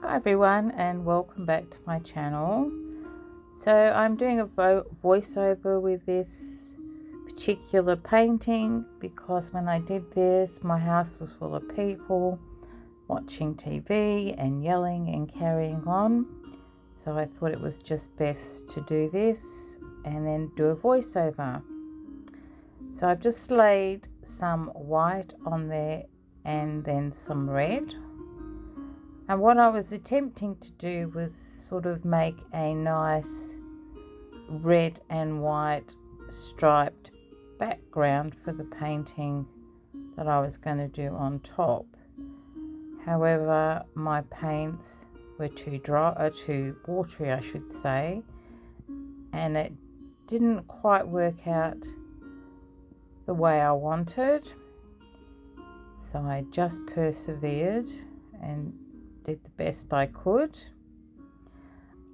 Hi everyone, and welcome back to my channel. So I'm doing a voiceover with this particular painting because when I did this my house was full of people watching TV and yelling and carrying on, so I thought it was just best to do this and then do a voiceover. So I've just laid some white on there and then some red. And what I was attempting to do was sort of make a nice red and white striped background for the painting that I was going to do on top. However, my paints were too watery, I should say, and it didn't quite work out the way I wanted. So I just persevered and did the best I could.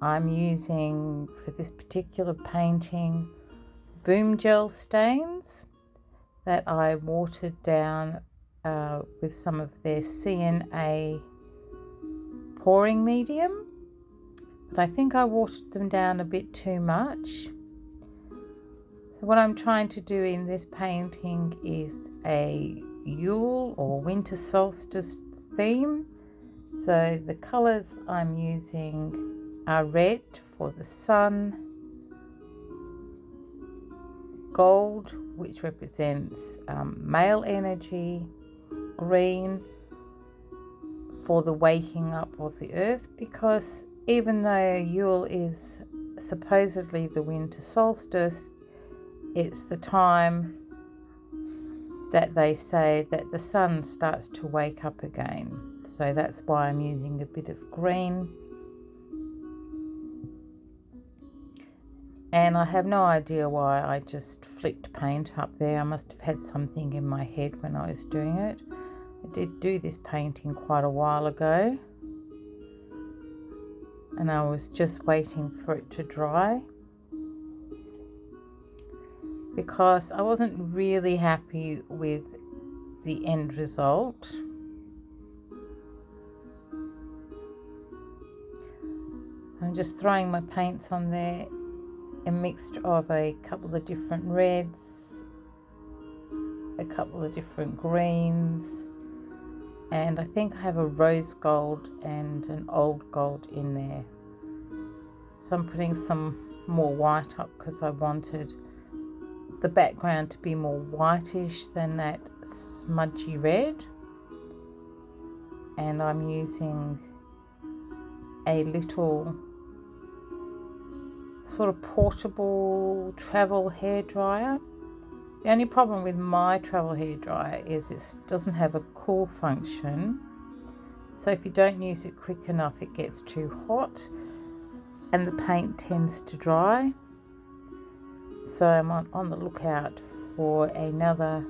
I'm using, for this particular painting, boom gel stains that I watered down with some of their CNA pouring medium, but I think I watered them down a bit too much. So what I'm trying to do in this painting is a Yule or winter solstice theme. So the colours I'm using are red for the sun, gold, which represents male energy, green for the waking up of the earth, because even though Yule is supposedly the winter solstice, it's the time that they say that the sun starts to wake up again. So that's why I'm using a bit of green. And I have no idea why I just flicked paint up there. I must have had something in my head when I was doing it. I did do this painting quite a while ago, and I was just waiting for it to dry because I wasn't really happy with the end result. So I'm just throwing my paints on there, a mixture of a couple of different reds, a couple of different greens, and I think I have a rose gold and an old gold in there. So I'm putting some more white up because I wanted the background to be more whitish than that smudgy red. And I'm using a little sort of portable travel hairdryer. The only problem with my travel hairdryer is it doesn't have a cool function. So if you don't use it quick enough, it gets too hot and the paint tends to dry. So I'm on the lookout for another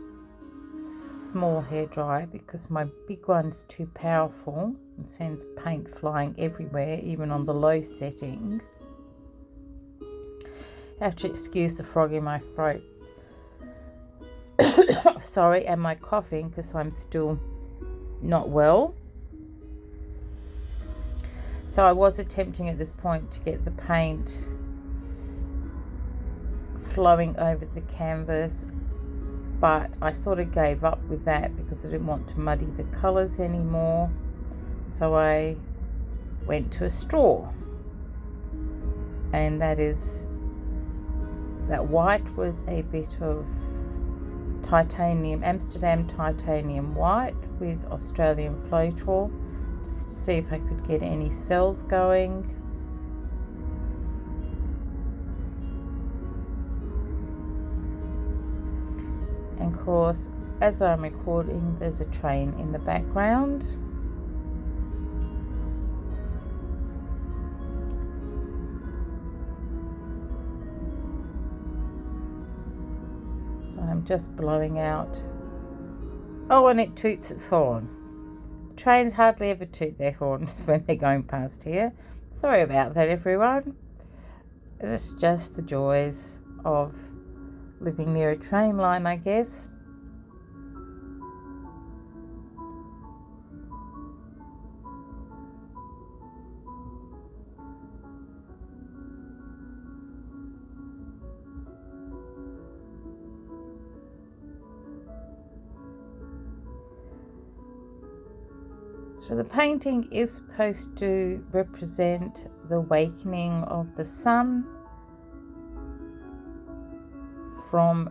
small hairdryer because my big one's too powerful and sends paint flying everywhere, even on the low setting. I have to excuse the frog in my throat. Sorry, and my coughing because I'm still not well. So I was attempting at this point to get the paint flowing over the canvas, but I sort of gave up with that because I didn't want to muddy the colours anymore. So I went to a straw, and that white was a bit of Amsterdam titanium white with Australian Floetrol, just to see if I could get any cells going. And of course, as I'm recording, there's a train in the background. So I'm just blowing out. Oh, and it toots its horn. Trains hardly ever toot their horns when they're going past here. Sorry about that, everyone. It's just the joys of living near a train line, I guess. So the painting is supposed to represent the awakening of the sun from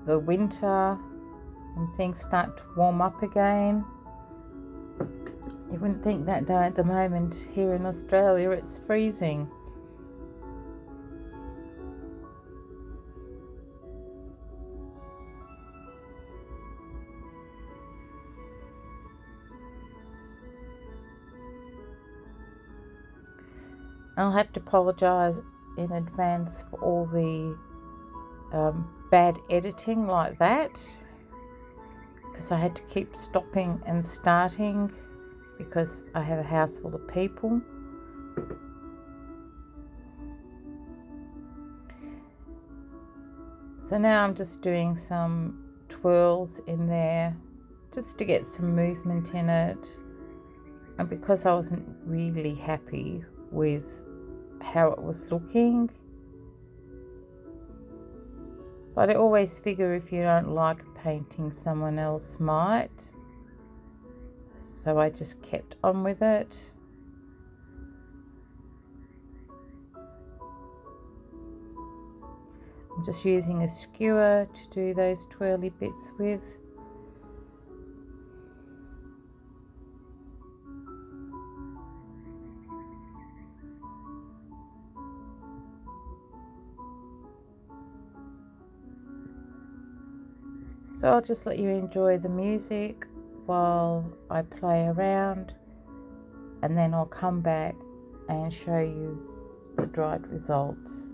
the winter, and things start to warm up again. You wouldn't think that though. At the moment here in Australia it's freezing. I'll have to apologise in advance for all the bad editing like that, because I had to keep stopping and starting because I have a house full of people. So now I'm just doing some twirls in there just to get some movement in it, and because I wasn't really happy with how it was looking, but I always figure if you don't like painting, someone else might. So I just kept on with it. I'm just using a skewer to do those twirly bits with. So I'll just let you enjoy the music while I play around, and then I'll come back and show you the dried results.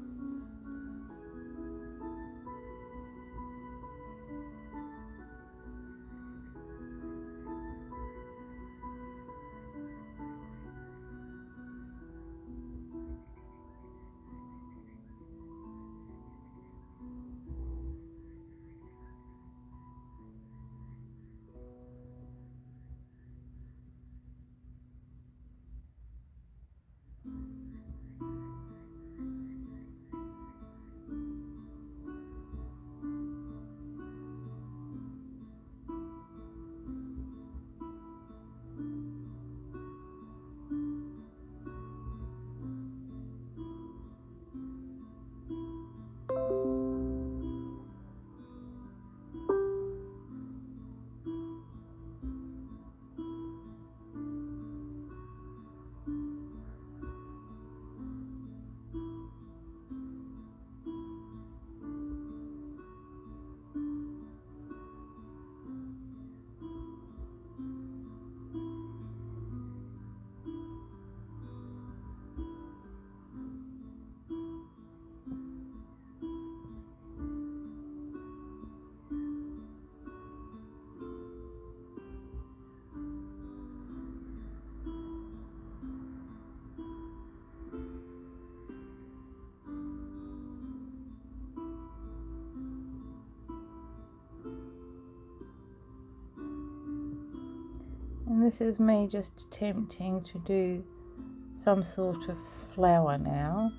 And this is me just attempting to do some sort of flower now.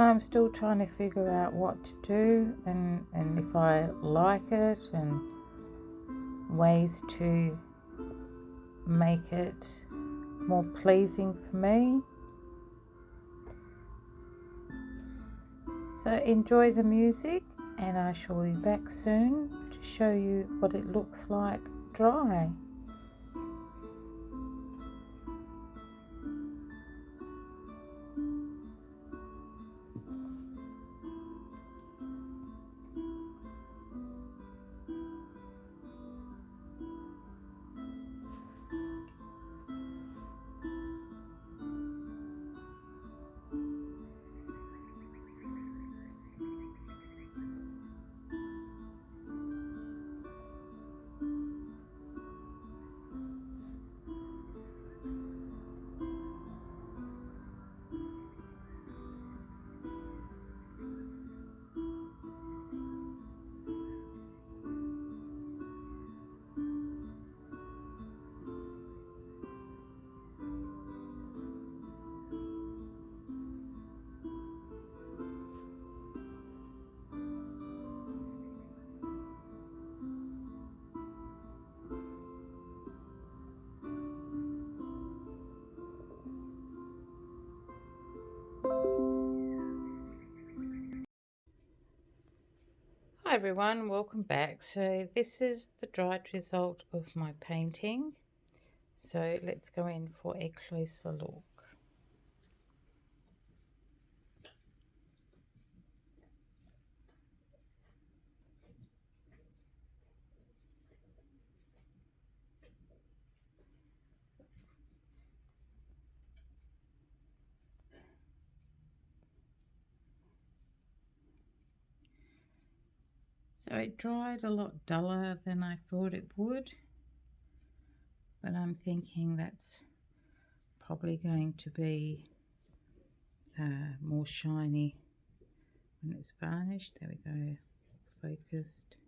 I'm still trying to figure out what to do and if I like it, and ways to make it more pleasing for me. So enjoy the music, and I shall be back soon to show you what it looks like dry. Hi everyone, welcome back. So this is the dried result of my painting. So let's go in for a closer look. So it dried a lot duller than I thought it would, but I'm thinking that's probably going to be more shiny when it's varnished. There we go, focused.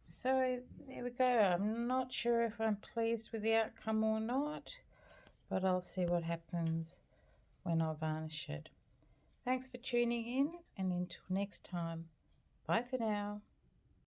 So there we go. I'm not sure if I'm pleased with the outcome or not, but I'll see what happens when I varnish it. Thanks for tuning in, and until next time, bye for now.